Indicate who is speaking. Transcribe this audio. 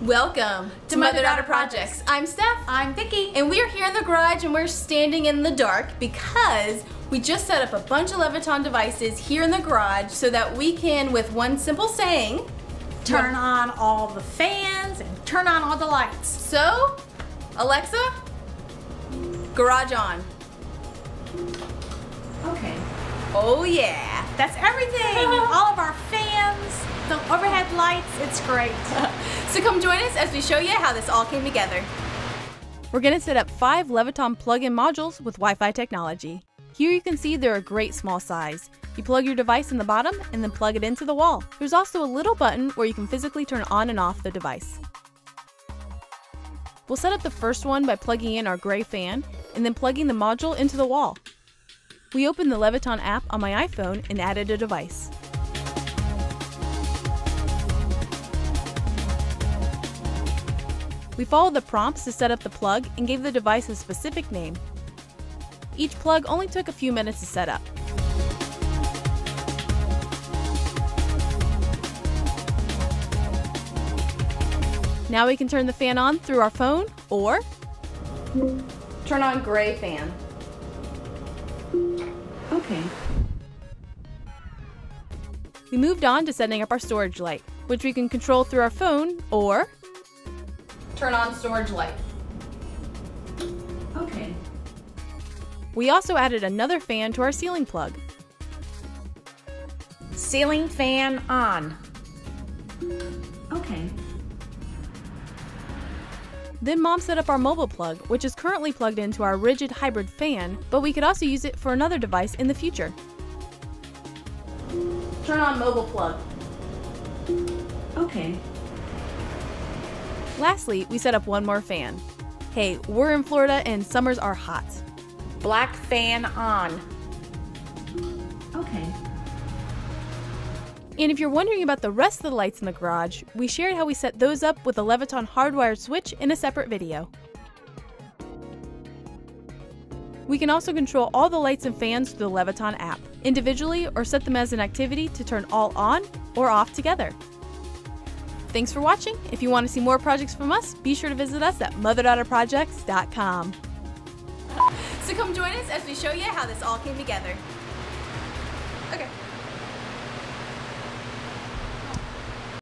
Speaker 1: Welcome to Mother Daughter Projects. I'm Steph.
Speaker 2: I'm Vicki.
Speaker 1: And we are here in the garage and we're standing in the dark because we just set up a bunch of Leviton devices here in the garage so that we can, with one simple saying,
Speaker 2: turn on all the fans and turn on all the lights.
Speaker 1: So, Alexa, garage on.
Speaker 2: Okay.
Speaker 1: Oh yeah.
Speaker 2: That's everything. All of our fans, the overhead lights, it's great.
Speaker 1: So come join us as we show you how this all came together. We're going to set up 5 Leviton plug-in modules with Wi-Fi technology. Here you can see they're a great small size. You plug your device in the bottom and then plug it into the wall. There's also a little button where you can physically turn on and off the device. We'll set up the first one by plugging in our gray fan and then plugging the module into the wall. We opened the Leviton app on my iPhone and added a device. We followed the prompts to set up the plug and gave the device a specific name. Each plug only took a few minutes to set up. Now we can turn the fan on through our phone or turn on gray fan.
Speaker 2: Okay.
Speaker 1: We moved on to setting up our storage light, which we can control through our phone or turn on storage light.
Speaker 2: Okay.
Speaker 1: We also added another fan to our ceiling plug.
Speaker 2: Ceiling fan on. Okay.
Speaker 1: Then Mom set up our mobile plug, which is currently plugged into our rigid hybrid fan, but we could also use it for another device in the future. Turn on mobile plug.
Speaker 2: Okay.
Speaker 1: Lastly, we set up one more fan. Hey, we're in Florida and summers are hot.
Speaker 2: Black fan on. Okay.
Speaker 1: And if you're wondering about the rest of the lights in the garage, we shared how we set those up with a Leviton hardwired switch in a separate video. We can also control all the lights and fans through the Leviton app, individually or set them as an activity to turn all on or off together. Thanks for watching. If you want to see more projects from us, be sure to visit us at motherdaughterprojects.com. So come join us as we show you how this all came together. Okay.